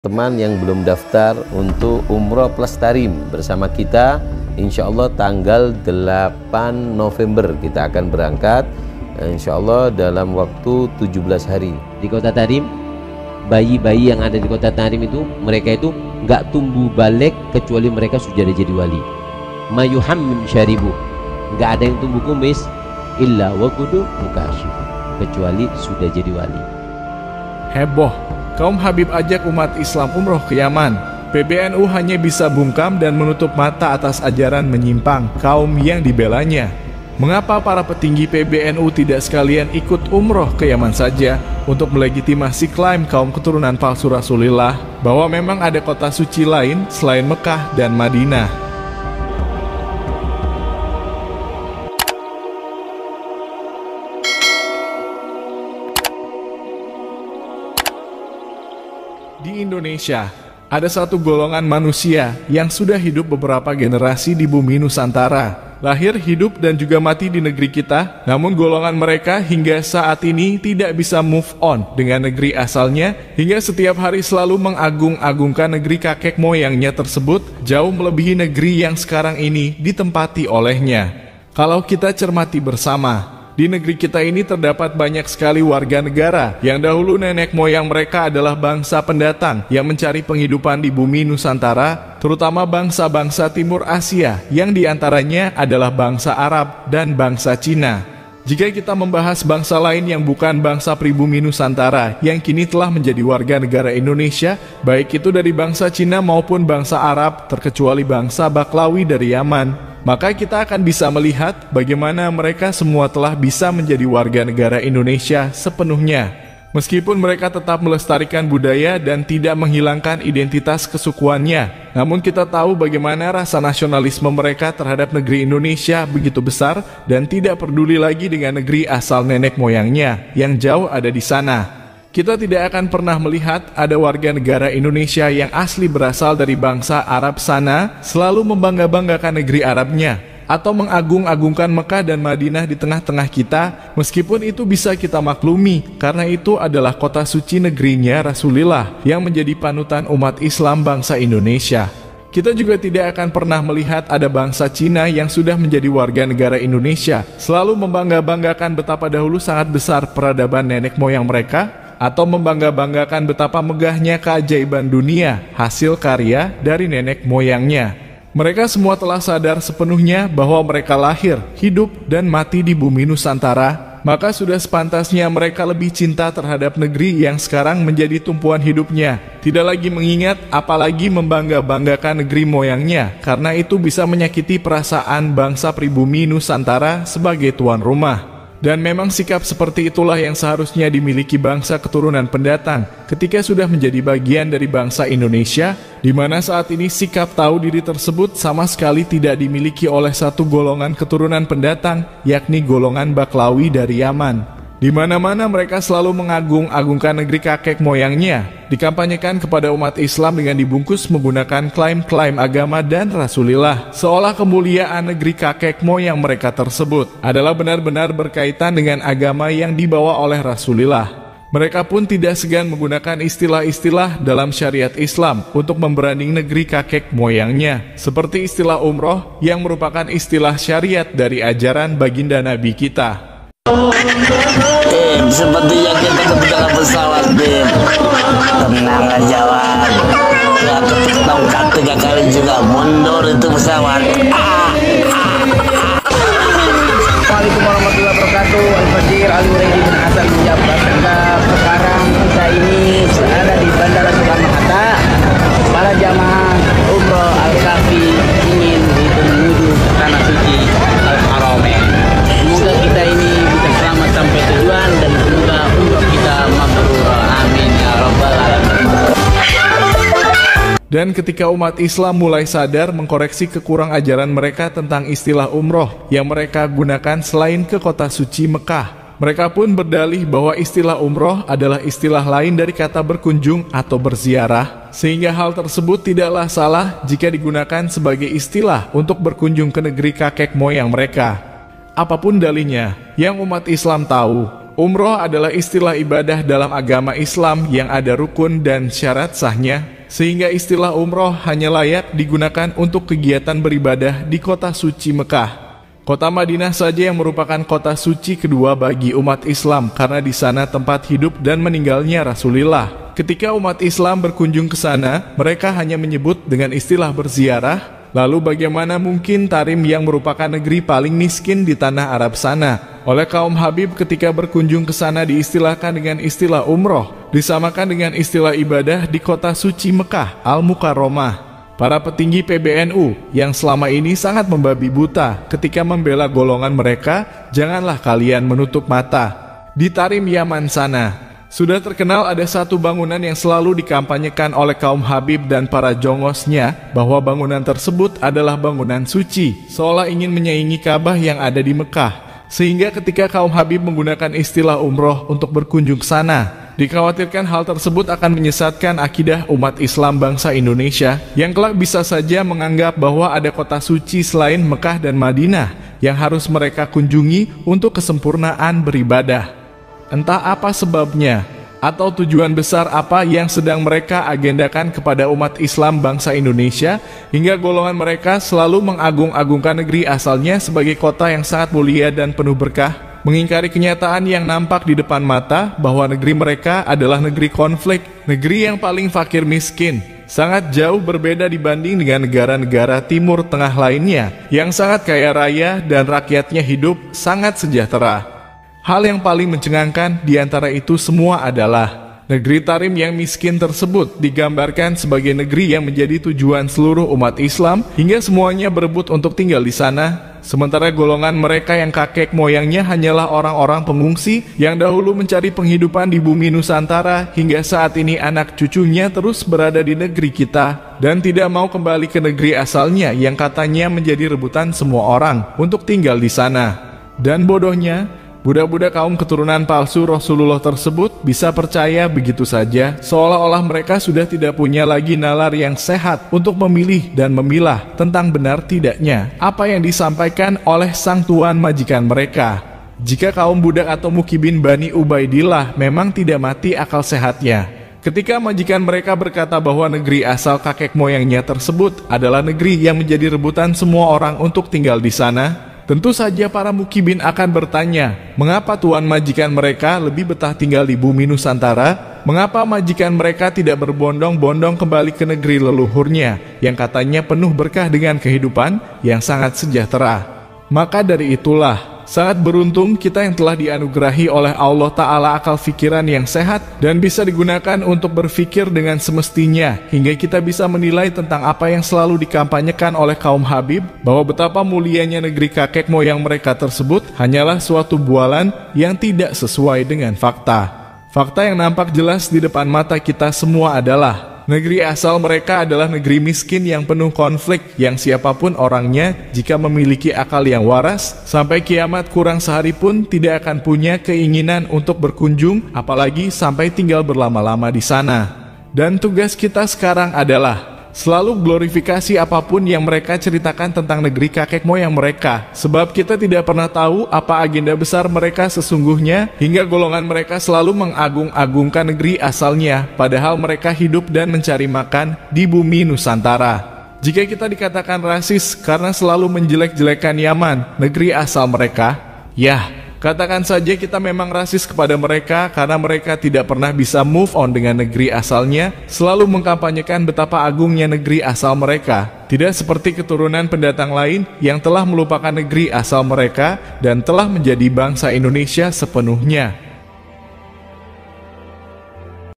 Teman yang belum daftar untuk Umroh Plus Tarim bersama kita, insya Allah tanggal 8 November kita akan berangkat, insya Allah dalam waktu 17 hari. Di Kota Tarim, bayi-bayi yang ada di Kota Tarim itu, mereka itu nggak tumbuh balik kecuali mereka sudah jadi wali. Mayuhammim syaribu, nggak ada yang tumbuh kumis illa wakudu mukashif, kecuali sudah jadi wali. Heboh, kaum Habib ajak umat Islam umroh ke Yaman. PBNU hanya bisa bungkam dan menutup mata atas ajaran menyimpang kaum yang dibelanya. Mengapa para petinggi PBNU tidak sekalian ikut umroh ke Yaman saja untuk melegitimasi klaim kaum keturunan palsu Rasulullah bahwa memang ada kota suci lain selain Mekah dan Madinah? Di Indonesia, ada satu golongan manusia yang sudah hidup beberapa generasi di bumi Nusantara. Lahir, hidup, dan juga mati di negeri kita, namun golongan mereka hingga saat ini tidak bisa move on dengan negeri asalnya, hingga setiap hari selalu mengagung-agungkan negeri kakek moyangnya tersebut, jauh melebihi negeri yang sekarang ini ditempati olehnya. Kalau kita cermati bersama, di negeri kita ini terdapat banyak sekali warga negara yang dahulu nenek moyang mereka adalah bangsa pendatang yang mencari penghidupan di bumi Nusantara, terutama bangsa-bangsa Timur Asia yang diantaranya adalah bangsa Arab dan bangsa Cina. Jika kita membahas bangsa lain yang bukan bangsa pribumi Nusantara yang kini telah menjadi warga negara Indonesia, baik itu dari bangsa Cina maupun bangsa Arab, terkecuali bangsa Baklawi dari Yaman, maka kita akan bisa melihat bagaimana mereka semua telah bisa menjadi warga negara Indonesia sepenuhnya. Meskipun mereka tetap melestarikan budaya dan tidak menghilangkan identitas kesukuannya, namun kita tahu bagaimana rasa nasionalisme mereka terhadap negeri Indonesia begitu besar dan tidak peduli lagi dengan negeri asal nenek moyangnya yang jauh ada di sana. Kita tidak akan pernah melihat ada warga negara Indonesia yang asli berasal dari bangsa Arab sana selalu membangga-banggakan negeri Arabnya atau mengagung-agungkan Mekah dan Madinah di tengah-tengah kita, meskipun itu bisa kita maklumi karena itu adalah kota suci negerinya Rasulullah yang menjadi panutan umat Islam bangsa Indonesia. Kita juga tidak akan pernah melihat ada bangsa Cina yang sudah menjadi warga negara Indonesia selalu membangga-banggakan betapa dahulu sangat besar peradaban nenek moyang mereka, atau membangga-banggakan betapa megahnya keajaiban dunia hasil karya dari nenek moyangnya. Mereka semua telah sadar sepenuhnya bahwa mereka lahir, hidup, dan mati di bumi Nusantara, maka sudah sepantasnya mereka lebih cinta terhadap negeri yang sekarang menjadi tumpuan hidupnya. Tidak lagi mengingat, apalagi membangga-banggakan negeri moyangnya, karena itu bisa menyakiti perasaan bangsa pribumi Nusantara sebagai tuan rumah. Dan memang sikap seperti itulah yang seharusnya dimiliki bangsa keturunan pendatang ketika sudah menjadi bagian dari bangsa Indonesia, di mana saat ini sikap tahu diri tersebut sama sekali tidak dimiliki oleh satu golongan keturunan pendatang, yakni golongan Baklawi dari Yaman. Di mana-mana mereka selalu mengagung-agungkan negeri kakek moyangnya, dikampanyekan kepada umat Islam dengan dibungkus menggunakan klaim-klaim agama dan Rasulullah, seolah kemuliaan negeri kakek moyang mereka tersebut adalah benar-benar berkaitan dengan agama yang dibawa oleh Rasulullah. Mereka pun tidak segan menggunakan istilah-istilah dalam syariat Islam untuk membranding negeri kakek moyangnya, seperti istilah umroh yang merupakan istilah syariat dari ajaran baginda Nabi kita. Sepertinya kita ketinggalan pesawat, Bim. Tenang aja, Wan. Ya, ketuk tongkat 3 kali juga mundur itu pesawat. Assalamualaikum warahmatullahi wabarakatuh. Al-Fajir Al-Muredi bin Hasan menjabat. Sekarang kita ini berada di Bandara Soekarno-Hatta. Para jamaah umroh Al-Kafi ingin menuju ke tanah suci Al-Haramain. Semoga kita ini bisa selamat sampai tujuan dan semoga umroh kita mabrur. Amin ya rabbal alamin. Dan ketika umat Islam mulai sadar mengkoreksi kekurang ajaran mereka tentang istilah umroh yang mereka gunakan selain ke kota suci Mekah, mereka pun berdalih bahwa istilah umroh adalah istilah lain dari kata berkunjung atau berziarah, sehingga hal tersebut tidaklah salah jika digunakan sebagai istilah untuk berkunjung ke negeri kakek moyang mereka. Apapun dalihnya, yang umat Islam tahu, Umroh adalah istilah ibadah dalam agama Islam yang ada rukun dan syarat sahnya, sehingga istilah umroh hanya layak digunakan untuk kegiatan beribadah di kota suci Mekah. Kota Madinah saja yang merupakan kota suci kedua bagi umat Islam karena di sana tempat hidup dan meninggalnya Rasulullah. Ketika umat Islam berkunjung ke sana, mereka hanya menyebut dengan istilah berziarah. Lalu bagaimana mungkin Tarim yang merupakan negeri paling miskin di tanah Arab sana? Oleh kaum Habib ketika berkunjung ke sana diistilahkan dengan istilah umroh, disamakan dengan istilah ibadah di kota suci Mekah, Al-Mukarramah. Para petinggi PBNU yang selama ini sangat membabi buta ketika membela golongan mereka, janganlah kalian menutup mata. Di Tarim, Yaman sana, sudah terkenal ada satu bangunan yang selalu dikampanyekan oleh kaum Habib dan para jongosnya bahwa bangunan tersebut adalah bangunan suci, seolah ingin menyaingi Ka'bah yang ada di Mekah. Sehingga ketika kaum Habib menggunakan istilah umroh untuk berkunjung ke sana, dikhawatirkan hal tersebut akan menyesatkan akidah umat Islam bangsa Indonesia yang kelak bisa saja menganggap bahwa ada kota suci selain Mekah dan Madinah yang harus mereka kunjungi untuk kesempurnaan beribadah. Entah apa sebabnya atau tujuan besar apa yang sedang mereka agendakan kepada umat Islam bangsa Indonesia hingga golongan mereka selalu mengagung-agungkan negeri asalnya sebagai kota yang sangat mulia dan penuh berkah, mengingkari kenyataan yang nampak di depan mata bahwa negeri mereka adalah negeri konflik, negeri yang paling fakir miskin, sangat jauh berbeda dibanding dengan negara-negara Timur Tengah lainnya yang sangat kaya raya dan rakyatnya hidup sangat sejahtera. Hal yang paling mencengangkan di antara itu semua adalah negeri Tarim yang miskin tersebut digambarkan sebagai negeri yang menjadi tujuan seluruh umat Islam hingga semuanya berebut untuk tinggal di sana. Sementara golongan mereka yang kakek moyangnya hanyalah orang-orang pengungsi yang dahulu mencari penghidupan di bumi Nusantara hingga saat ini anak cucunya terus berada di negeri kita dan tidak mau kembali ke negeri asalnya yang katanya menjadi rebutan semua orang untuk tinggal di sana. Dan bodohnya, budak-budak kaum keturunan palsu Rasulullah tersebut bisa percaya begitu saja, seolah-olah mereka sudah tidak punya lagi nalar yang sehat untuk memilih dan memilah tentang benar tidaknya apa yang disampaikan oleh sang tuan majikan mereka. Jika kaum budak atau mukibin Bani Ubaidillah memang tidak mati akal sehatnya, ketika majikan mereka berkata bahwa negeri asal kakek moyangnya tersebut adalah negeri yang menjadi rebutan semua orang untuk tinggal di sana, tentu saja para mukibin akan bertanya, mengapa tuan majikan mereka lebih betah tinggal di bumi Nusantara? Mengapa majikan mereka tidak berbondong-bondong kembali ke negeri leluhurnya yang katanya penuh berkah dengan kehidupan yang sangat sejahtera? Maka dari itulah, sangat beruntung kita yang telah dianugerahi oleh Allah Ta'ala akal fikiran yang sehat dan bisa digunakan untuk berpikir dengan semestinya hingga kita bisa menilai tentang apa yang selalu dikampanyekan oleh kaum Habib bahwa betapa mulianya negeri kakek moyang mereka tersebut hanyalah suatu bualan yang tidak sesuai dengan fakta. Fakta yang nampak jelas di depan mata kita semua adalah negeri asal mereka adalah negeri miskin yang penuh konflik yang siapapun orangnya jika memiliki akal yang waras sampai kiamat kurang sehari pun tidak akan punya keinginan untuk berkunjung apalagi sampai tinggal berlama-lama di sana. Dan tugas kita sekarang adalah selalu glorifikasi apapun yang mereka ceritakan tentang negeri kakek moyang mereka, sebab kita tidak pernah tahu apa agenda besar mereka sesungguhnya hingga golongan mereka selalu mengagung-agungkan negeri asalnya padahal mereka hidup dan mencari makan di bumi Nusantara. Jika kita dikatakan rasis karena selalu menjelek-jelekan Yaman, negeri asal mereka, ya, katakan saja kita memang rasis kepada mereka karena mereka tidak pernah bisa move on dengan negeri asalnya, selalu mengkampanyekan betapa agungnya negeri asal mereka. Tidak seperti keturunan pendatang lain yang telah melupakan negeri asal mereka dan telah menjadi bangsa Indonesia sepenuhnya.